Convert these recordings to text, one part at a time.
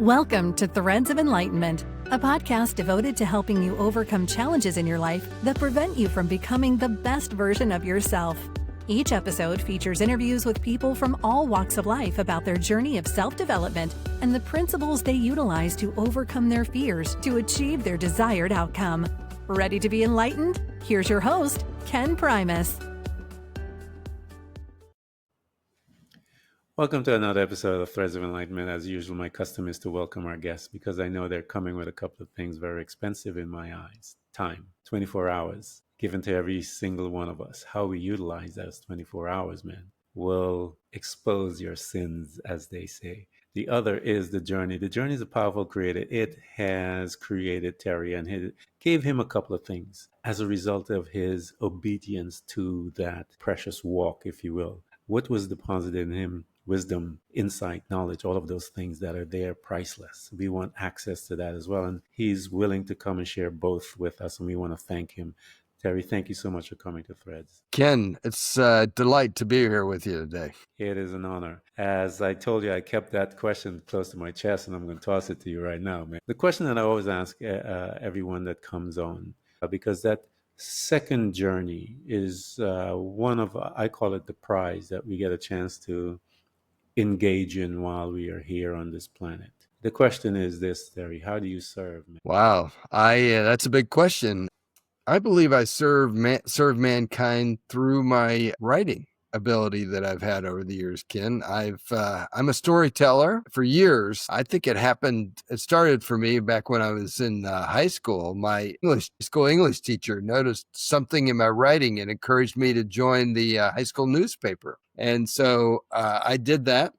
Welcome to Threads of Enlightenment, a podcast devoted to helping you overcome challenges in your life that prevent you from becoming the best version of yourself. Each episode features interviews with people from all walks of life about their journey of self-development and the principles they utilize to overcome their fears to achieve their desired outcome. Ready to be enlightened? Here's your host, Ken Primus. Welcome to another episode of Threads of Enlightenment. As usual, my custom is to welcome our guests because I know they're coming with a couple of things very expensive in my eyes. Time, 24 hours, given to every single one of us. How we utilize those 24 hours, man, will expose your sins, as they say. The other is the journey. The journey is a powerful creator. It has created Terry and it gave him a couple of things as a result of his obedience to that precious walk, if you will. What was deposited in him? Wisdom, insight, knowledge, all of those things that are there, priceless. We want access to that as well. And he's willing to come and share both with us. And we want to thank him. Terry, thank you so much for coming to Threads. Ken, it's a delight to be here with you today. It is an honor. As I told you, I kept that question close to my chest, and I'm going to toss it to you right now, man. The question that I always ask everyone that comes on, because that second journey is one of, I call it the prize that we get a chance to engage in while we are here on this planet. The question is this, Terry, how do you serve? Wow, that's a big question. I believe I serve mankind through my writing ability that I've had over the years, Ken. I'm a storyteller for years. I think it started for me back when I was in high school. My English teacher noticed something in my writing and encouraged me to join the high school newspaper. And so I did that,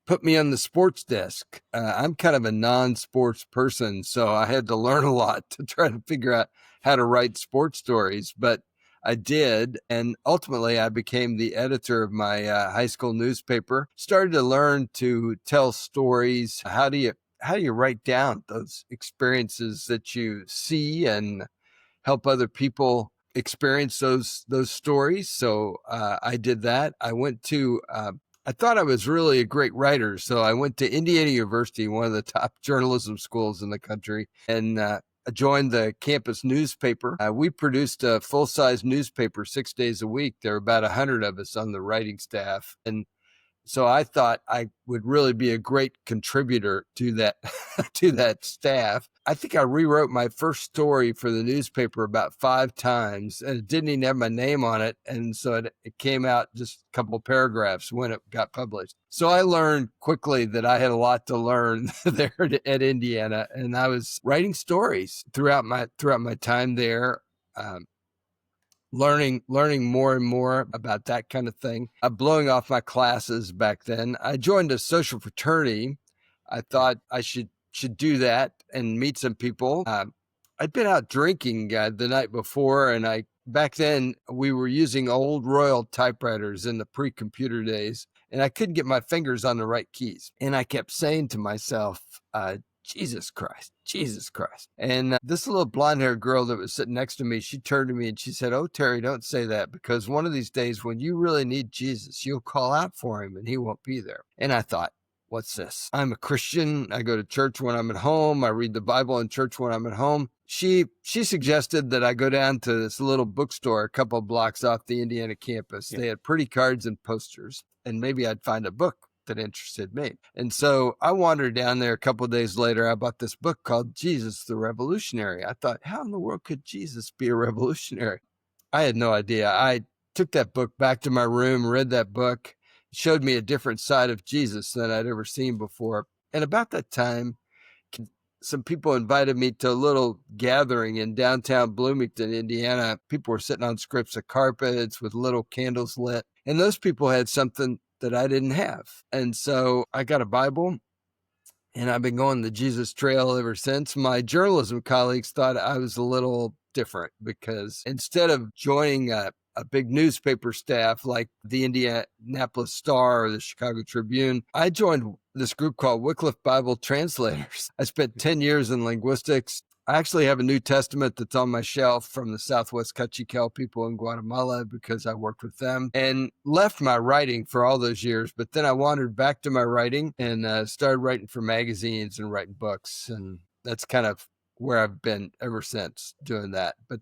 put me on the sports desk. I'm kind of a non-sports person, so I had to learn a lot to try to figure out how to write sports stories, but I did. And ultimately I became the editor of my high school newspaper, started to learn to tell stories. How do you write down those experiences that you see and help other people experience those stories? So I did that. I thought I was really a great writer. So I went to Indiana University, one of the top journalism schools in the country, and joined the campus newspaper. We produced a full-size newspaper 6 days a week. There were about 100 of us on the writing staff. And so I thought I would really be a great contributor to that to that staff. I think I rewrote my first story for the newspaper about 5 times, and it didn't even have my name on it. And so it came out just a couple of paragraphs when it got published. So I learned quickly that I had a lot to learn there at Indiana, and I was writing stories throughout my time there. Learning more and more about that kind of thing. Blowing off my classes back then. I joined a social fraternity. I thought I should do that and meet some people. I'd been out drinking the night before, and back then we were using old Royal typewriters in the pre-computer days, and I couldn't get my fingers on the right keys. And I kept saying to myself, Jesus Christ. And this little blonde-haired girl that was sitting next to me, she turned to me and she said, "Oh, Terry, don't say that, because one of these days when you really need Jesus, you'll call out for him and he won't be there." And I thought, what's this? I'm a Christian. I go to church when I'm at home. I read the Bible in church when I'm at home. She suggested that I go down to this little bookstore a couple of blocks off the Indiana campus. Yeah. They had pretty cards and posters, and maybe I'd find a book that interested me. And so I wandered down there. A couple of days later, I bought this book called Jesus the Revolutionary. I thought, how in the world could Jesus be a revolutionary? I had no idea. I took that book back to my room, read that book. It showed me a different side of Jesus than I'd ever seen before. And about that time, some people invited me to a little gathering in downtown Bloomington, Indiana. People were sitting on strips of carpets with little candles lit. And those people had something that I didn't have. And so I got a Bible, and I've been going the Jesus trail ever since. My journalism colleagues thought I was a little different, because instead of joining a big newspaper staff like the Indianapolis Star or the Chicago Tribune, I joined this group called Wycliffe Bible Translators. I spent 10 years in linguistics. I actually have a New Testament that's on my shelf from the Southwest Kutchikel people in Guatemala because I worked with them and left my writing for all those years. But then I wandered back to my writing and started writing for magazines and writing books. And that's kind of where I've been ever since doing that. But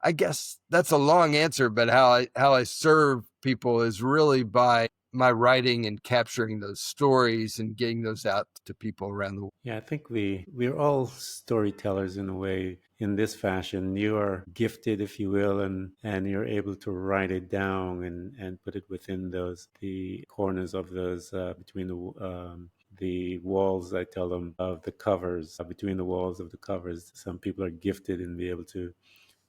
I guess that's a long answer, but how I serve people is really by my writing and capturing those stories and getting those out to people around the world. Yeah, I think we're all storytellers in a way. In this fashion, you are gifted, if you will, and you're able to write it down and put it within the corners of those between the walls. I tell them of the covers between the walls of the covers. Some people are gifted in being able to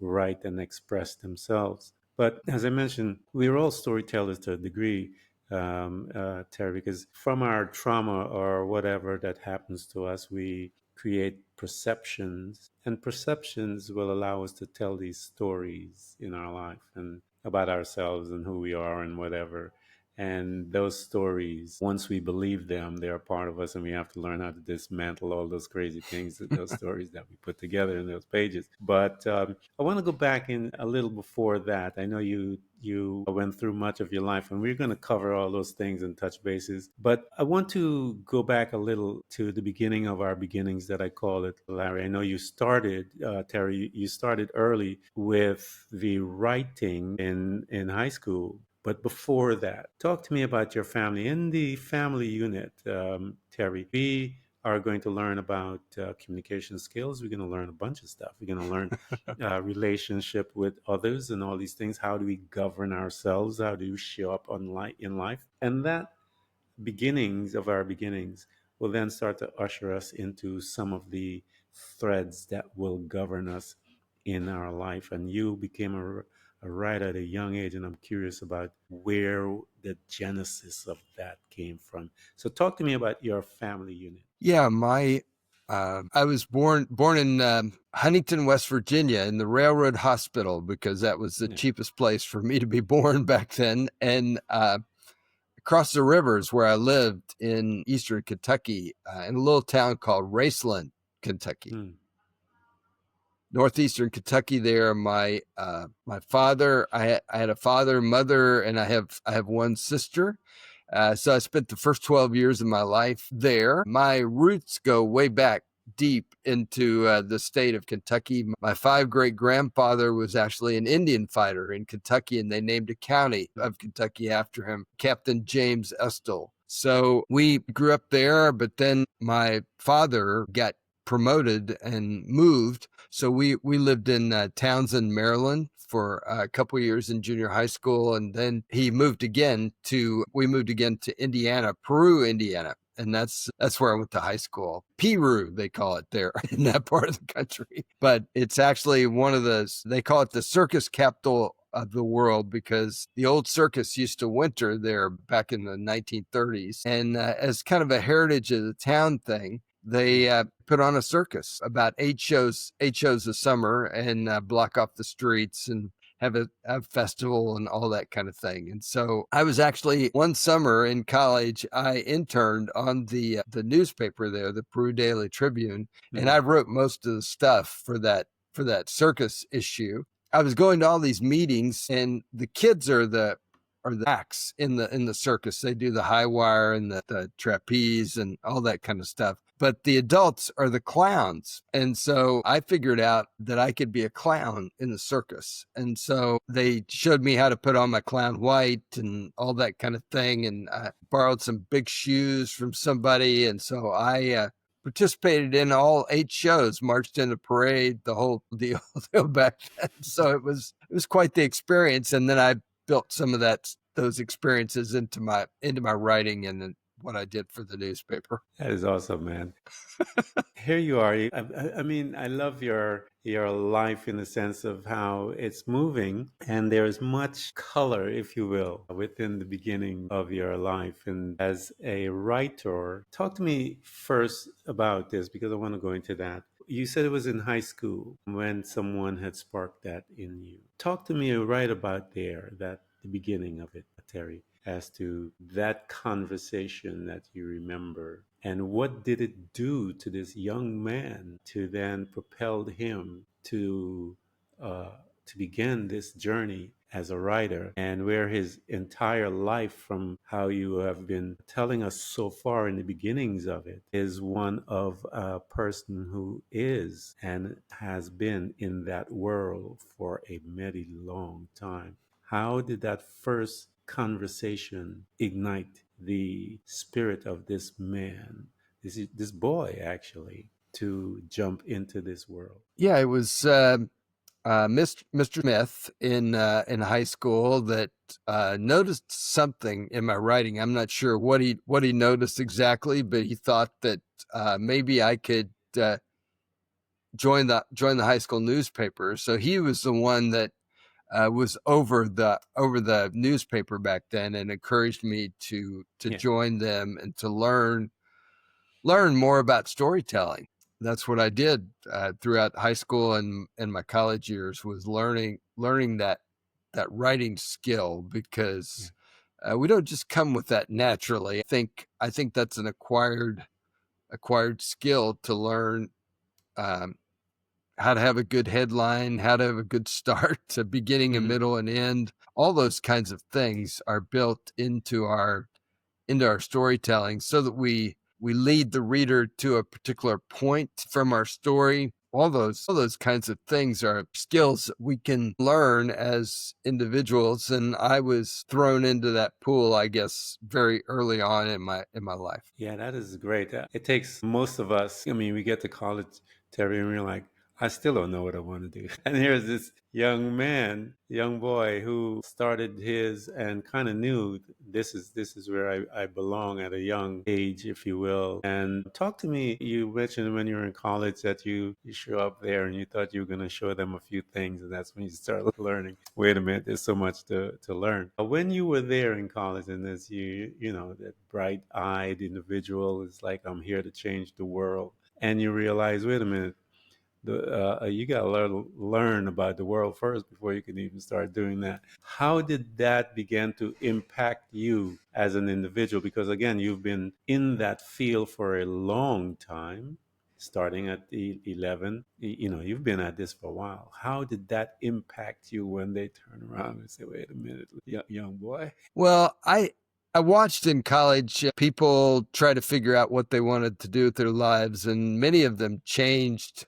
write and express themselves. But as I mentioned, we're all storytellers to a degree, Terry, because from our trauma or whatever that happens to us, we create perceptions, and perceptions will allow us to tell these stories in our life and about ourselves and who we are and whatever. And those stories, once we believe them, they're a part of us, and we have to learn how to dismantle all those crazy things, those stories that we put together in those pages. But I want to go back in a little before that. I know you went through much of your life, and we're going to cover all those things and touch bases. But I want to go back a little to the beginning of our beginnings, that I call it, Larry. I know you started, Terry, you started early with the writing in high school. But before that, talk to me about your family. In the family unit, Terry, we are going to learn about communication skills. We're going to learn a bunch of stuff. We're going to learn relationship with others and all these things. How do we govern ourselves? How do we show up in life? And that beginnings of our beginnings will then start to usher us into some of the threads that will govern us in our life. And you became a writer at a young age, and I'm curious about where the genesis of that came from. So talk to me about your family unit. Yeah, I was born in Huntington, West Virginia, in the Railroad Hospital, because that was the cheapest place for me to be born back then. And across the rivers where I lived in eastern Kentucky, in a little town called Raceland, Kentucky. Northeastern Kentucky. There, my father, I had a father, mother, and I have one sister. So I spent the first 12 years of my life there. My roots go way back deep into the state of Kentucky. My 5 great grandfather was actually an Indian fighter in Kentucky, and they named a county of Kentucky after him, Captain James Estill. So we grew up there, but then my father got promoted and moved. So we lived in Townsend, Maryland for a couple of years in junior high school. And then we moved again to Indiana, Peru, Indiana. And that's where I went to high school. Peru, they call it there in that part of the country. But it's actually they call it the circus capital of the world, because the old circus used to winter there back in the 1930s. And as kind of a heritage of the town thing, they put on a circus, about 8 shows a summer, and block off the streets and have a festival and all that kind of thing. And so I was actually, one summer in college, I interned on the newspaper there, the Peru Daily Tribune, and I wrote most of the stuff for that circus issue. I was going to all these meetings, and the kids are the acts in the circus. They do the high wire and the trapeze and all that kind of stuff. But the adults are the clowns. And so I figured out that I could be a clown in the circus. And so they showed me how to put on my clown white and all that kind of thing. And I borrowed some big shoes from somebody. And so I participated in all 8 shows, marched in the parade, the whole deal back then. So it was quite the experience. And then I built some of those experiences into my writing and what I did for the newspaper. That is awesome, man. Here you are. I mean, I love your life in the sense of how it's moving, and there's much color, if you will, within the beginning of your life. And as a writer, talk to me first about this, because I want to go into that. You said it was in high school when someone had sparked that in you. Talk to me right about the beginning of it, Terry. as to that conversation that you remember, and what did it do to this young man to then propel him uh, to begin this journey as a writer, and where his entire life, from how you have been telling us so far in the beginnings of it, is one of a person who is and has been in that world for a mighty long time. How did that first conversation ignite the spirit of this man, this boy actually, to jump into this world? Yeah, it was Mr. Smith in high school that noticed something in my writing. I'm not sure what he noticed exactly, but he thought that maybe I could join the high school newspaper. So he was the one that was over the newspaper back then, and encouraged me to Yeah. join them and to learn more about storytelling. That's what I did throughout high school and my college years, was learning that writing skill, because we don't just come with that naturally. I think that's an acquired skill, to learn how to have a good headline, how to have a good start, to beginning, a middle, and end. All those kinds of things are built into our storytelling, so that we lead the reader to a particular point from our story. All those kinds of things are skills that we can learn as individuals. And I was thrown into that pool, I guess, very early on in my life. Yeah, that is great. It takes most of us, I mean, we get to college, Terry, and we're like, I still don't know what I want to do. And here's this young boy who started his and kind of knew this is where I belong at a young age, if you will. And talk to me, you mentioned when you were in college that you show up there and you thought you were going to show them a few things, and that's when you start learning. Wait a minute, there's so much to learn. When you were there in college, and as you know, that bright-eyed individual is like, I'm here to change the world, and you realize, wait a minute, you got to learn about the world first before you can even start doing that. How did that begin to impact you as an individual? Because again, you've been in that field for a long time, starting at the 11. You know, you've been at this for a while. How did that impact you when they turn around and say, wait a minute, young boy? Well, I watched in college people try to figure out what they wanted to do with their lives, and many of them changed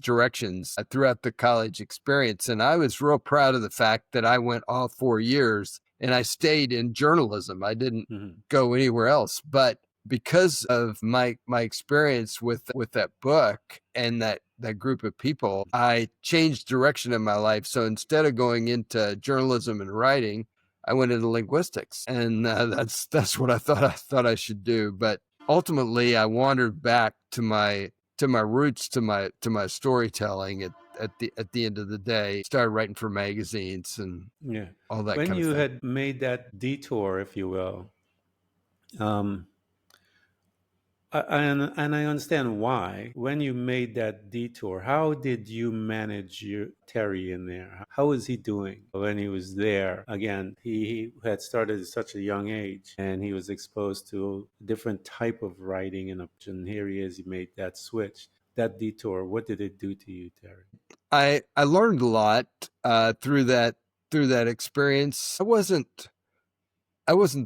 directions throughout the college experience. And I was real proud of the fact that I went all 4 years and I stayed in journalism. I didn't go anywhere else. But because of my experience with that book and that group of people, I changed direction in my life. So instead of going into journalism and writing, I went into linguistics, and that's what I thought I should do. But ultimately, I wandered back to my roots, to my storytelling. At the end of the day, started writing for magazines and all that When kind you of thing. had made that detour, if you will, um, and I understand why. When you made that detour, how did you manage your Terry in there? How was he doing when he was there? Again, he had started at such a young age, and he was exposed to a different type of writing, and here he is. He made that switch, that detour. What did it do to you, Terry? I learned a lot through that experience. I wasn't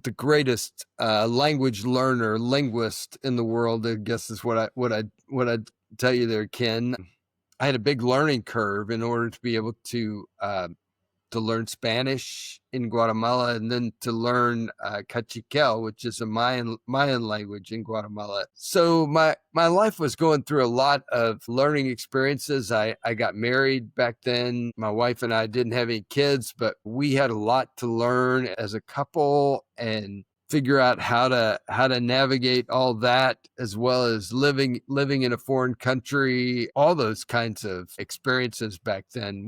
the greatest language learner, linguist in the world, I guess is what I'd tell you there, Ken. I had a big learning curve in order to be able to learn Spanish in Guatemala, and then to learn Cachiquel, which is a Mayan language in Guatemala. So my life was going through a lot of learning experiences. I got married back then. My wife and I didn't have any kids, but we had a lot to learn as a couple and figure out how to navigate all that, as well as living in a foreign country, all those kinds of experiences back then.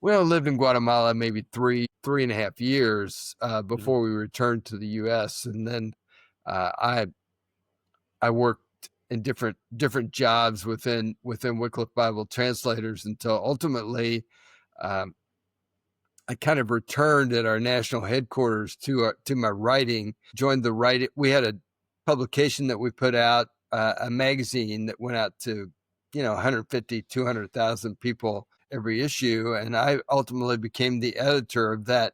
We only lived in Guatemala maybe three and a half years before we returned to the U.S. And then I worked in different jobs within Wycliffe Bible Translators until ultimately I kind of returned at our national headquarters to my writing, joined the writing. We had a publication that we put out, a magazine that went out to, 150, 200,000 people every issue. And I ultimately became the editor of that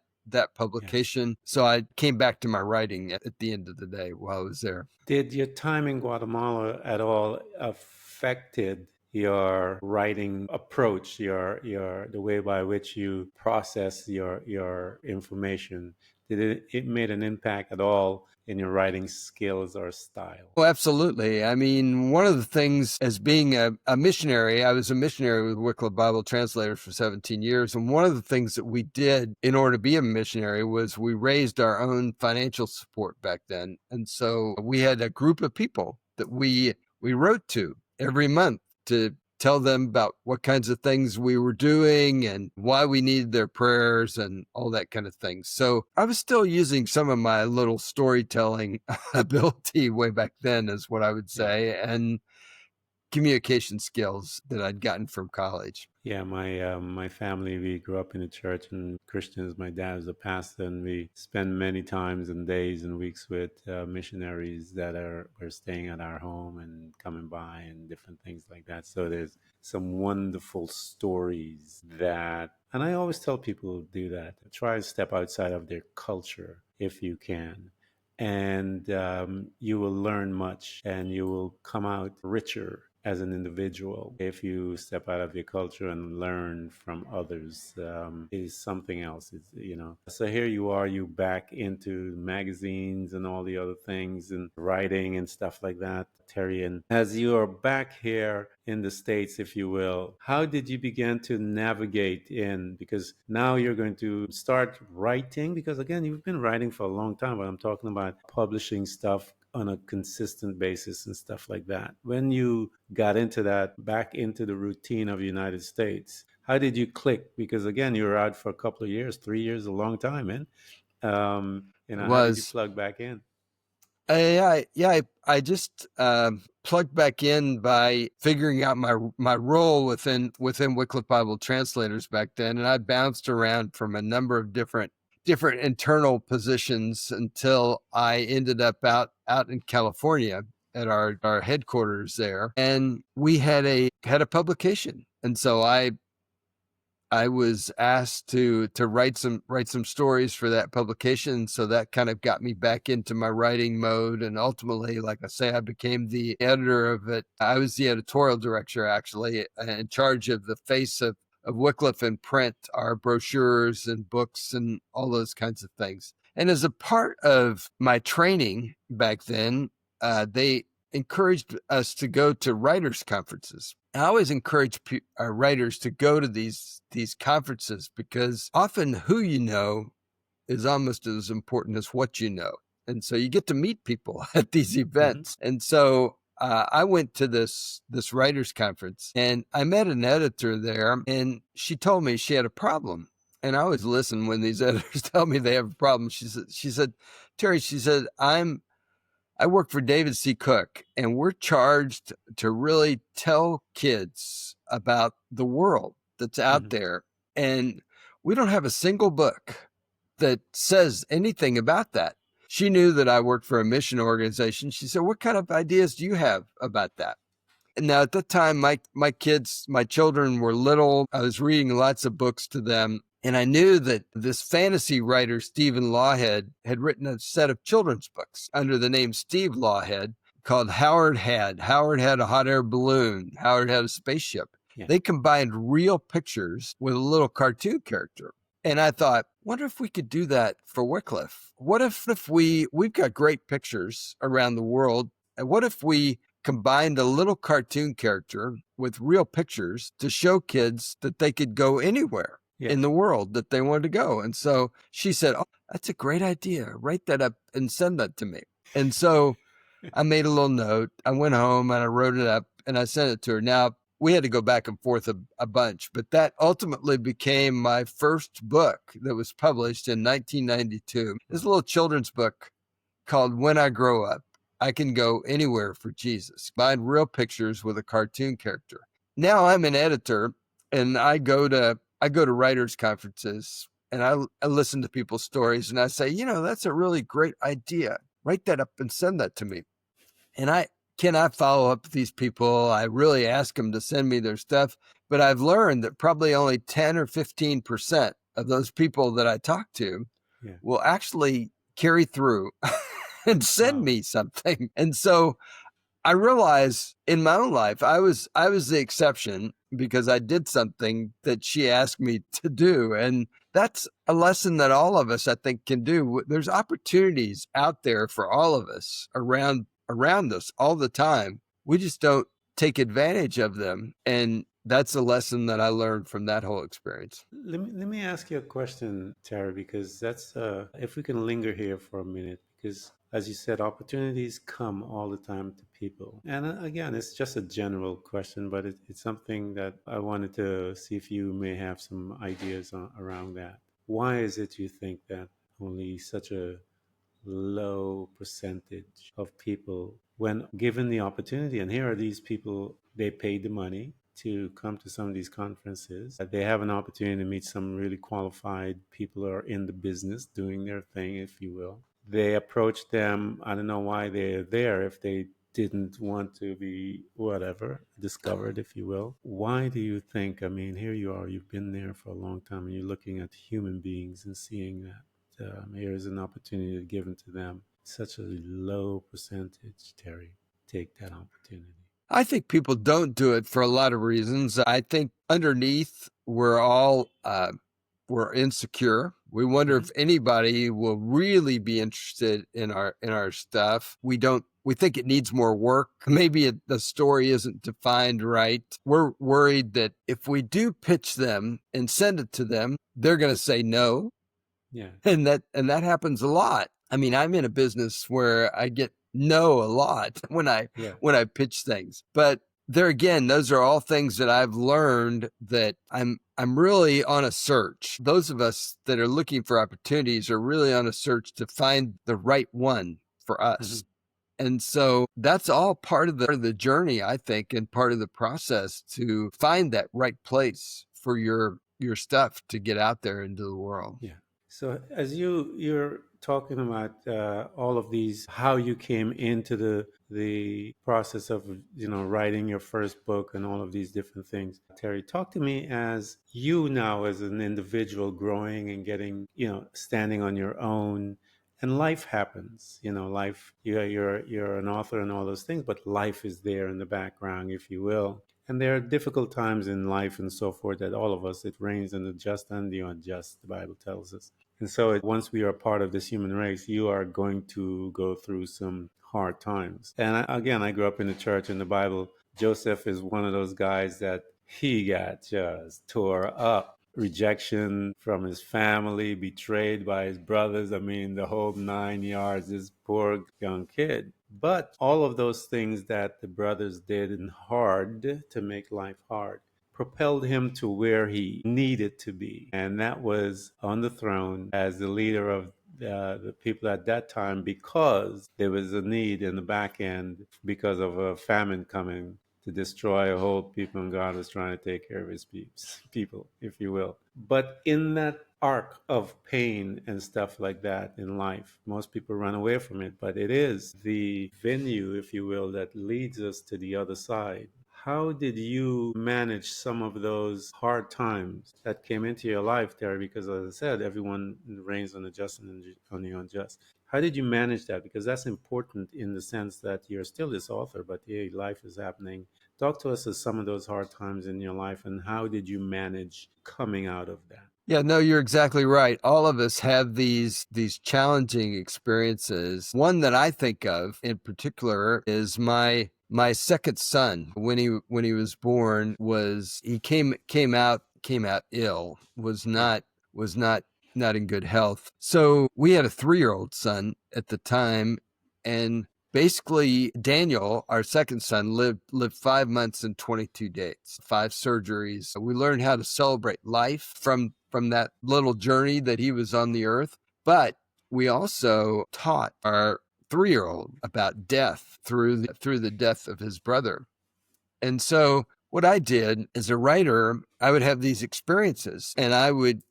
publication. Yes. So I came back to my writing at the end of the day while I was there. Did your time in Guatemala at all affected your writing approach, the way by which you process your information? Did it made an impact at all in your writing skills or style? Well, absolutely. I mean, one of the things as being a missionary, I was a missionary with Wycliffe Bible Translators for 17 years. And one of the things that we did in order to be a missionary was we raised our own financial support back then. And so we had a group of people that we wrote to every month to tell them about what kinds of things we were doing and why we needed their prayers and all that kind of thing. So I was still using some of my little storytelling ability way back then, is what I would say, and communication skills that I'd gotten from college. Yeah, my family, we grew up in the church and Christians. My dad was a pastor, and we spend many times and days and weeks with missionaries that were staying at our home and coming by and different things like that. So there's some wonderful stories and I always tell people to do that. Try to step outside of their culture if you can. And you will learn much and you will come out richer as an individual if you step out of your culture and learn from others. Is something else. So here you are, you back into magazines and all the other things and writing and stuff like that, Terry. And as you are back here in the States, if you will, how did you begin to navigate in? Because now you're going to start writing, because again, you've been writing for a long time, but I'm talking about publishing stuff on a consistent basis and stuff like that. When you got back into the routine of the United States, how did you click? Because again, you were out for a couple of years, 3 years, a long time, man. How did you plug back in? I just plugged back in by figuring out my role within Wycliffe Bible Translators back then, and I bounced around from a number of different internal positions until I ended up out in California at our headquarters there, and we had a publication, and so I was asked to write some stories for that publication. So that kind of got me back into my writing mode. And ultimately, like I say, I became the editor of it. I was the editorial director, actually, in charge of the face of Wycliffe in print, our brochures and books and all those kinds of things. And as a part of my training back then, they encouraged us to go to writers' conferences. I always encourage writers to go to these conferences, because often who you know is almost as important as what you know. And so you get to meet people at these events. Mm-hmm. And so I went to this writers' conference, and I met an editor there, and she told me she had a problem. And I always listen when these editors tell me they have a problem. She said, Terry, I work for David C. Cook, and we're charged to really tell kids about the world that's out there. And we don't have a single book that says anything about that. She knew that I worked for a mission organization. She said, what kind of ideas do you have about that? And now at that time, my children were little. I was reading lots of books to them. And I knew that this fantasy writer, Stephen Lawhead, had written a set of children's books under the name Steve Lawhead called Howard Had. Howard had a hot air balloon. Howard had a spaceship. Yeah. They combined real pictures with a little cartoon character. And I thought, wonder if we could do that for Wycliffe. What if we've got great pictures around the world, and what if we combined a little cartoon character with real pictures to show kids that they could go anywhere in the world that they wanted to go? And so she said, oh, that's a great idea. Write that up and send that to me. And so I made a little note. I went home and I wrote it up and I sent it to her. Now, we had to go back and forth a bunch, but that ultimately became my first book that was published in 1992. This little children's book called When I Grow Up, I Can Go Anywhere for Jesus. Combined real pictures with a cartoon character. Now I'm an editor, and I go to writers' conferences, and I listen to people's stories and I say, that's a really great idea. Write that up and send that to me. And I cannot follow up with these people. I really ask them to send me their stuff, but I've learned that probably only 10 or 15% of those people that I talk to will actually carry through and send me something. And so I realize in my own life, I was the exception because I did something that she asked me to do. And that's a lesson that all of us, I think, can do. There's opportunities out there for all of us around us all the time. We just don't take advantage of them. And that's a lesson that I learned from that whole experience. Let me ask you a question, Terry, because that's if we can linger here for a minute, because as you said, opportunities come all the time to people. And again, it's just a general question, but it's something that I wanted to see if you may have some ideas around that. Why is it you think that only such a low percentage of people, when given the opportunity, and here are these people, they paid the money to come to some of these conferences. They have an opportunity to meet some really qualified people who are in the business doing their thing, if you will. They approach them. I don't know why they're there if they didn't want to be whatever discovered, if you will. Why do you think, I mean, here you are, you've been there for a long time and you're looking at human beings and seeing that here's an opportunity given to them. Such a low percentage, Terry, take that opportunity. I think people don't do it for a lot of reasons. I think underneath we're all we're insecure. We wonder if anybody will really be interested in our stuff. We think it needs more work. Maybe the story isn't defined right. We're worried that if we do pitch them and send it to them, they're going to say no. Yeah. And that happens a lot. I mean, I'm in a business where I get no a lot when I pitch things. But there again, those are all things that I've learned that I'm really on a search. Those of us that are looking for opportunities are really on a search to find the right one for us. And so that's all part of the journey, I think, and part of the process to find that right place for your stuff to get out there into the world. Yeah. So as you're talking about all of these, how you came into the process of writing your first book and all of these different things, Terry, talk to me as you now as an individual growing and getting standing on your own. And life happens, life, you're an author and all those things, but life is there in the background, if you will. And there are difficult times in life and so forth that all of us, it rains on the just and the unjust, the Bible tells us. And so once we are part of this human race, you are going to go through some hard times. And I grew up in the church, and the Bible, Joseph is one of those guys that he got just tore up. Rejection from his family, betrayed by his brothers. I mean, the whole 9 yards, this poor young kid. But all of those things that the brothers did and hard to make life hard propelled him to where he needed to be. And that was on the throne as the leader of the people at that time, because there was a need in the back end because of a famine coming to destroy a whole people, and God was trying to take care of his people, if you will. But in that arc of pain and stuff like that in life, most people run away from it, but it is the venue, if you will, that leads us to the other side. How did you manage some of those hard times that came into your life, Terry? Because as I said, everyone reigns on the just and on the unjust. How did you manage that? Because that's important in the sense that you're still this author, but hey, life is happening. Talk to us of some of those hard times in your life, and how did you manage coming out of that? Yeah, no, you're exactly right. All of us have these challenging experiences. One that I think of in particular is my second son. When he was born, he came out ill, was not in good health. So we had a 3-year-old son at the time, and basically Daniel, our second son, lived 5 months and 22 days, 5 surgeries. We learned how to celebrate life from that little journey that he was on the earth. But we also taught our 3-year-old about death through the death of his brother. And so what I did as a writer, I would have these experiences, and I would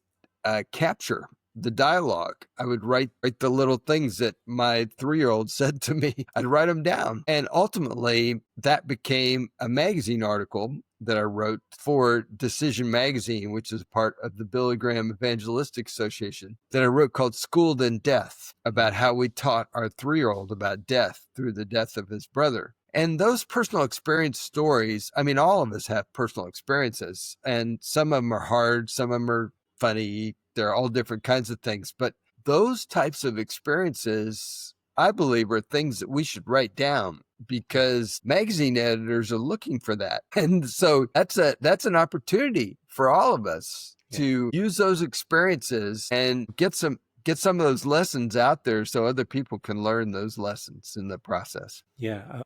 capture the dialogue. I would write the little things that my 3-year-old said to me. I'd write them down. And ultimately, that became a magazine article that I wrote for Decision Magazine, which is part of the Billy Graham Evangelistic Association, that I wrote called Schooled in Death, about how we taught our 3-year-old about death through the death of his brother. And those personal experience stories, I mean, all of us have personal experiences, and some of them are hard, some of them are funny. They're all different kinds of things. But those types of experiences, I believe, are things that we should write down, because magazine editors are looking for that. And so that's an opportunity for all of us to use those experiences and get some of those lessons out there so other people can learn those lessons in the process. Yeah,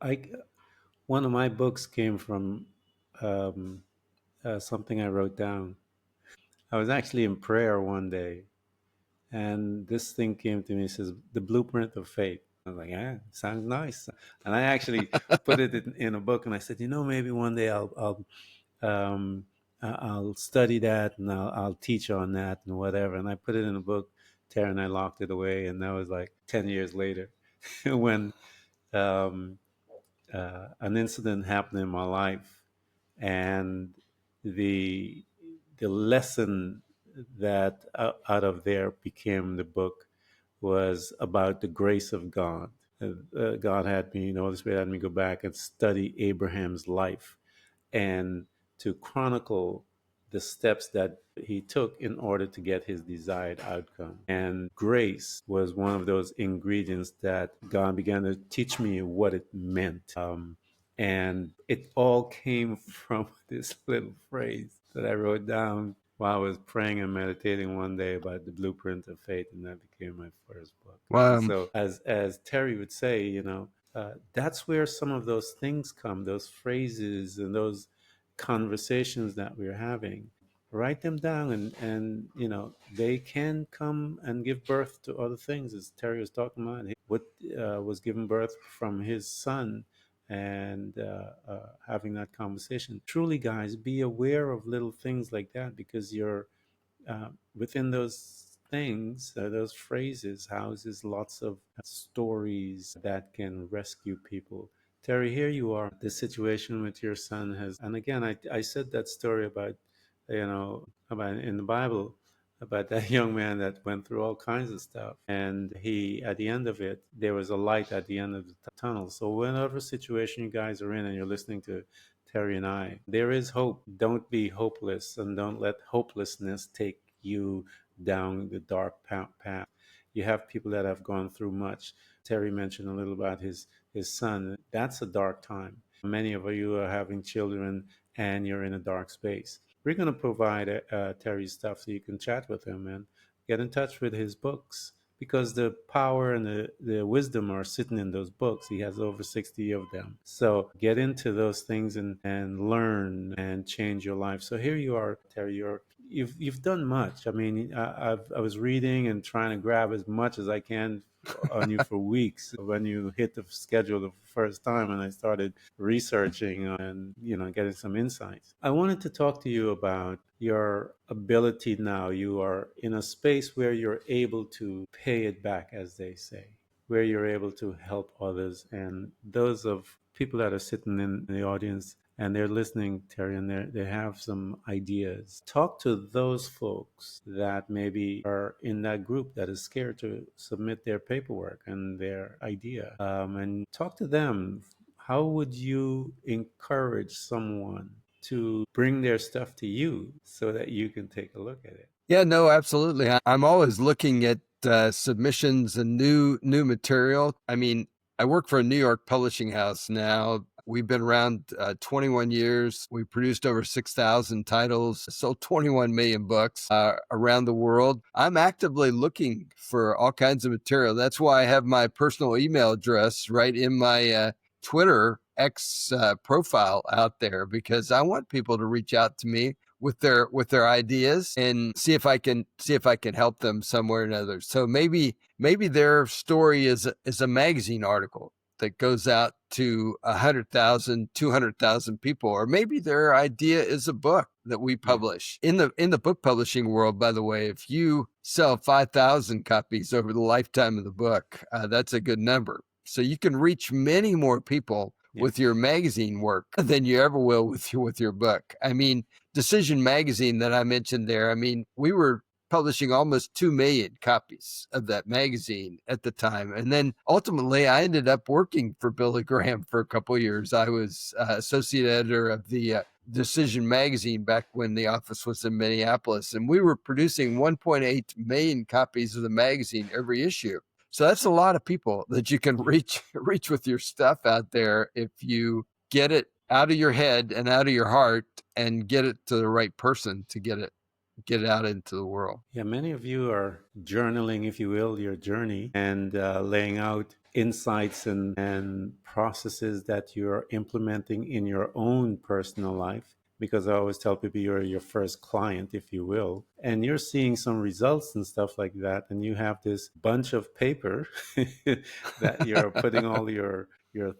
one of my books came from something I wrote down. I was actually in prayer one day, and this thing came to me. It says, "The Blueprint of Faith." I was like, "Yeah, sounds nice." And I actually put it in a book, and I said, maybe one day I'll study that, and I'll teach on that and whatever. And I put it in a book, Terry, and I locked it away. And that was like 10 years later when an incident happened in my life, and the lesson that out of there became the book was about the grace of God. God had me, the Holy Spirit had me go back and study Abraham's life, and to chronicle the steps that he took in order to get his desired outcome. And grace was one of those ingredients that God began to teach me what it meant. And it all came from this little phrase that I wrote down while I was praying and meditating one day about the Blueprint of Faith, and that became my first book. Wow. So as Terry would say, that's where some of those things come, those phrases and those conversations that we're having. Write them down, and they can come and give birth to other things, as Terry was talking about. What was given birth from his son, and having that conversation. Truly, guys, be aware of little things like that, because you're within those things, those phrases, houses lots of stories that can rescue people. Terry, here you are. The situation with your son has, and again, I said that story about, about in the Bible, about that young man that went through all kinds of stuff. And he, at the end of it, there was a light at the end of the tunnel. So whenever situation you guys are in and you're listening to Terry and I, there is hope. Don't be hopeless, and don't let hopelessness take you down the dark path. You have people that have gone through much. Terry mentioned a little about his son. That's a dark time. Many of you are having children and you're in a dark space. We're going to provide Terry's stuff so you can chat with him and get in touch with his books, because the power and the wisdom are sitting in those books. He has over 60 of them. So get into those things and learn and change your life. So here you are, Terry. You've done much. I mean, I was reading and trying to grab as much as I can on you for weeks when you hit the schedule the first time, and I started researching and getting some insights. I wanted to talk to you about your ability now. You are in a space where you're able to pay it back, as they say, where you're able to help others. And those of people that are sitting in the audience and they're listening, Terry, and they have some ideas. Talk to those folks that maybe are in that group that is scared to submit their paperwork and their idea, and talk to them. How would you encourage someone to bring their stuff to you so that you can take a look at it? Yeah, no, absolutely. I'm always looking at submissions and new material. I mean, I work for a New York publishing house now. We've been around 21 years. We produced over 6,000 titles, sold 21 million books around the world. I'm actively looking for all kinds of material. That's why I have my personal email address right in my Twitter X profile out there, because I want people to reach out to me with their ideas and see if I can help them somewhere or another. So maybe their story is a magazine article that goes out to 100,000, 200,000 people, or maybe their idea is a book that we publish. In the book publishing world, by the way, if you sell 5,000 copies over the lifetime of the book, that's a good number. So you can reach many more people with your magazine work than you ever will with your book. I mean, Decision Magazine that I mentioned there, I mean, we were publishing almost 2 million copies of that magazine at the time. And then ultimately, I ended up working for Billy Graham for a couple of years. I was associate editor of the Decision Magazine back when the office was in Minneapolis. And we were producing 1.8 million copies of the magazine every issue. So that's a lot of people that you can reach with your stuff out there if you get it out of your head and out of your heart and get it to the right person to get it out into the world. Yeah, many of you are journaling, if you will, your journey and laying out insights and processes that you're implementing in your own personal life. Because I always tell people you're your first client, if you will, and you're seeing some results and stuff like that. And you have this bunch of paper that you're putting all your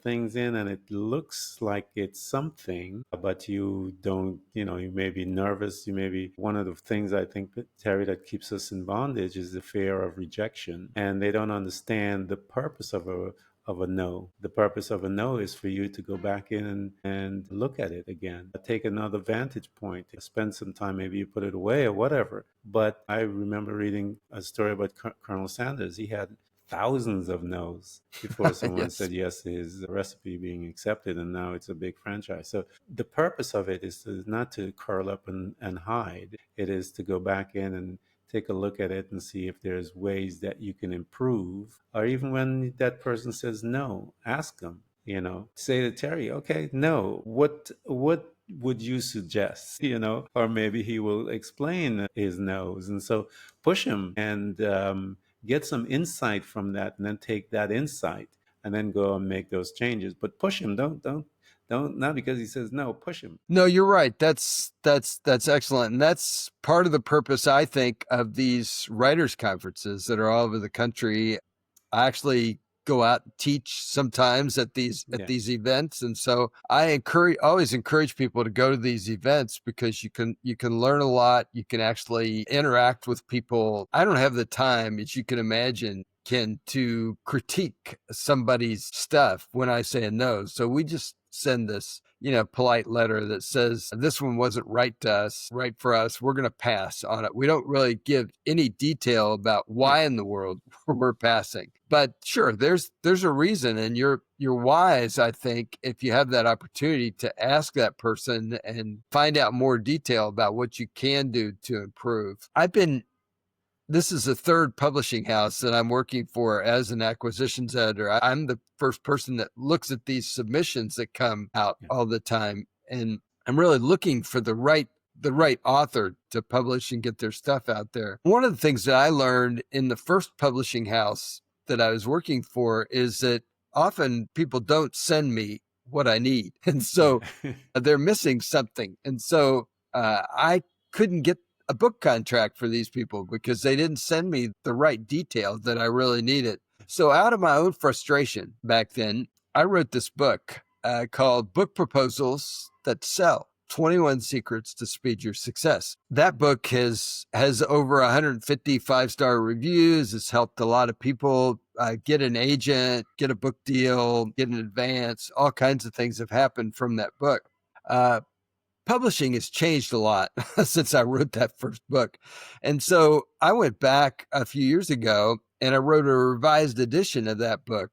things in, and it looks like it's something, but you don't, you may be nervous. You may be, one of the things I think, Terry, that keeps us in bondage is the fear of rejection. And they don't understand the purpose of a no. The purpose of a no is for you to go back in and look at it again, take another vantage point, spend some time, maybe you put it away or whatever. But I remember reading a story about Colonel Sanders. He had thousands of no's before someone said yes to his recipe being accepted, and now it's a big franchise. So the purpose of it is not to curl up and hide. It is to go back in and take a look at it and see if there's ways that you can improve. Or even when that person says no, ask them, say to Terry, okay, no, what would you suggest, or maybe he will explain his no's. And so push him and get some insight from that, and then take that insight and then go and make those changes. But push him. Don't, not because he says no, push him. No, you're right. That's excellent. And that's part of the purpose, I think, of these writers' conferences that are all over the country. I actually go out and teach sometimes at these events. And so I always encourage people to go to these events, because you can learn a lot. You can actually interact with people. I don't have the time, as you can imagine, to critique somebody's stuff when I say a no. So we just send this, polite letter that says, this one wasn't right for us. We're going to pass on it. We don't really give any detail about why in the world we're passing. But sure, there's a reason, and you're wise, I think, if you have that opportunity to ask that person and find out more detail about what you can do to improve. This is the third publishing house that I'm working for as an acquisitions editor. I'm the first person that looks at these submissions that come out all the time. And I'm really looking for the right author to publish and get their stuff out there. One of the things that I learned in the first publishing house that I was working for is that often people don't send me what I need. And so they're missing something. And so I couldn't get a book contract for these people because they didn't send me the right details that I really needed. So out of my own frustration back then, I wrote this book called Book Proposals That Sell, 21 Secrets to Speed Your Success. That book has over 150 five-star reviews. It's helped a lot of people get an agent, get a book deal, get an advance. All kinds of things have happened from that book. Publishing has changed a lot since I wrote that first book. And so I went back a few years ago and I wrote a revised edition of that book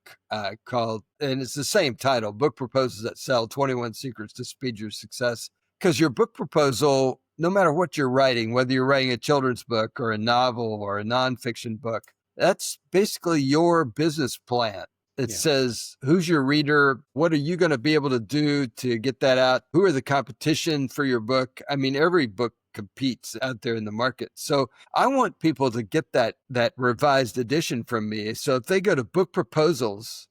called, and it's the same title, Book Proposals That Sell, 21 Secrets to Speed Your Success. Because your book proposal, no matter what you're writing, whether you're writing a children's book or a novel or a nonfiction book, that's basically your business plan. It says, who's your reader? What are you going to be able to do to get that out? Who are the competition for your book? I mean, every book competes out there in the market. So I want people to get that revised edition from me. So if they go to bookproposals.ws,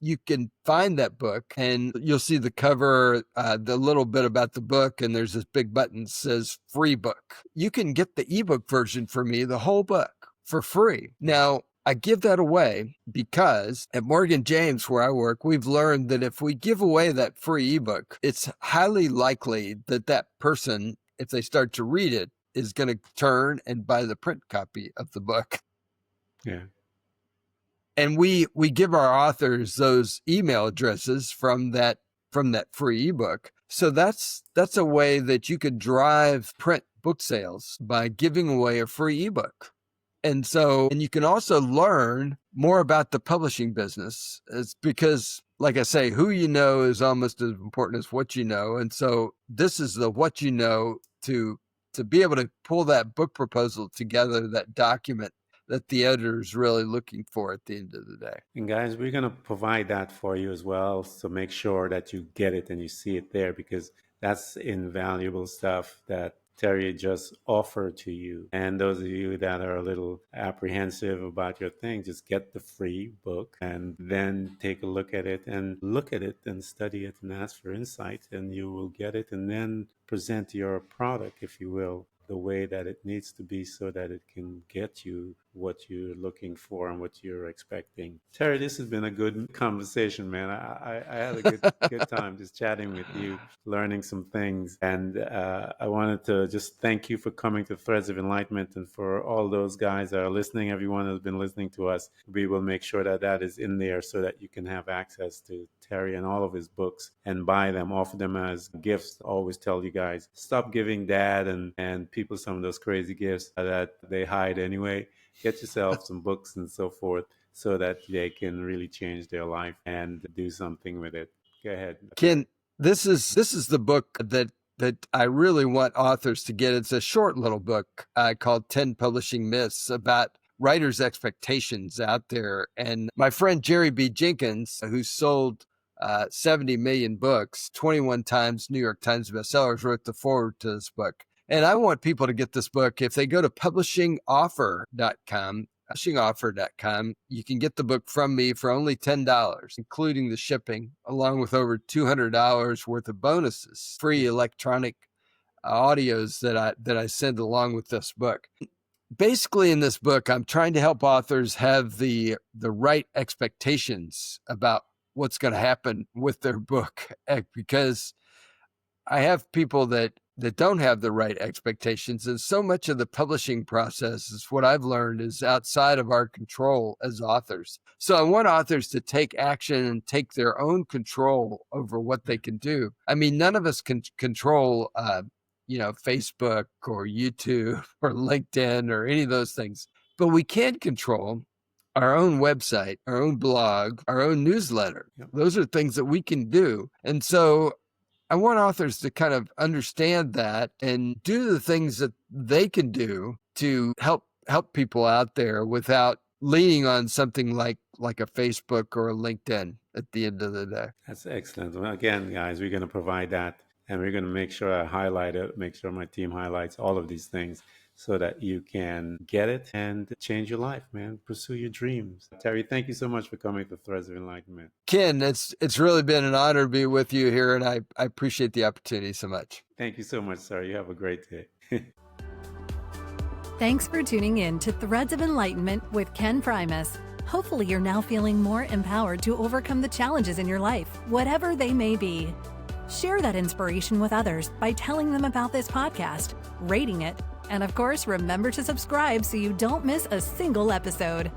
you can find that book and you'll see the cover, the little bit about the book, and there's this big button that says free book. You can get the ebook version for me, the whole book, for free. Now, I give that away because at Morgan James, where I work, we've learned that if we give away that free ebook, it's highly likely that that person, if they start to read it, is going to turn and buy the print copy of the book. Yeah. And we give our authors those email addresses from that free ebook. So that's a way that you could drive print book sales by giving away a free ebook. And you can also learn more about the publishing business. It's because, like I say, who you know is almost as important as what you know. And so this is the what you know to be able to pull that book proposal together, that document that the editor is really looking for at the end of the day. And guys, we're going to provide that for you as well. So make sure that you get it and you see it there, because that's invaluable stuff that Terry just offered to you. And those of you that are a little apprehensive about your thing, just get the free book and then take a look at it and study it and ask for insight, and you will get it, and then present your product, if you will, the way that it needs to be so that it can get you what you're looking for and what you're expecting. Terry, this has been a good conversation, man. I had a good time just chatting with you, learning some things. And I wanted to just thank you for coming to Threads of Enlightenment, and for all those guys that are listening, everyone who's been listening to us. We will make sure that that is in there so that you can have access to Terry and all of his books and buy them, offer them as gifts. I always tell you guys, stop giving dad and people some of those crazy gifts that they hide anyway. Get yourself some books and so forth so that they can really change their life and do something with it. Go ahead, Ken. This is the book that I really want authors to get. It's a short little book called 10 Publishing Myths about writers' expectations out there. And my friend Jerry B. Jenkins, who sold 70 million books, 21 times New York Times bestsellers, wrote the foreword to this book. And I want people to get this book. If they go to publishingoffer.com, you can get the book from me for only $10, including the shipping, along with over $200 worth of bonuses, free electronic audios that I send along with this book. Basically, in this book, I'm trying to help authors have the right expectations about what's going to happen with their book, because I have people that don't have the right expectations. And so much of the publishing process is what I've learned is outside of our control as authors. So I want authors to take action and take their own control over what they can do. I mean, none of us can control, Facebook or YouTube or LinkedIn or any of those things, but we can control our own website, our own blog, our own newsletter. Yep. Those are things that we can do. And so I want authors to kind of understand that and do the things that they can do to help people out there without leaning on something like a Facebook or a LinkedIn at the end of the day. That's excellent. Well, again, guys, we're going to provide that, and we're going to make sure I highlight it, make sure my team highlights all of these things so that you can get it and change your life, man. Pursue your dreams. Terry, thank you so much for coming to Threads of Enlightenment. Ken, it's really been an honor to be with you here, and I appreciate the opportunity so much. Thank you so much, sir. You have a great day. Thanks for tuning in to Threads of Enlightenment with Ken Primus. Hopefully you're now feeling more empowered to overcome the challenges in your life, whatever they may be. Share that inspiration with others by telling them about this podcast, rating it, and of course, remember to subscribe so you don't miss a single episode.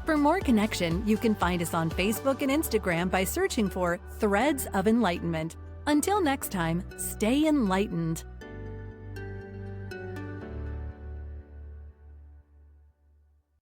For more connection, you can find us on Facebook and Instagram by searching for Threads of Enlightenment. Until next time, stay enlightened.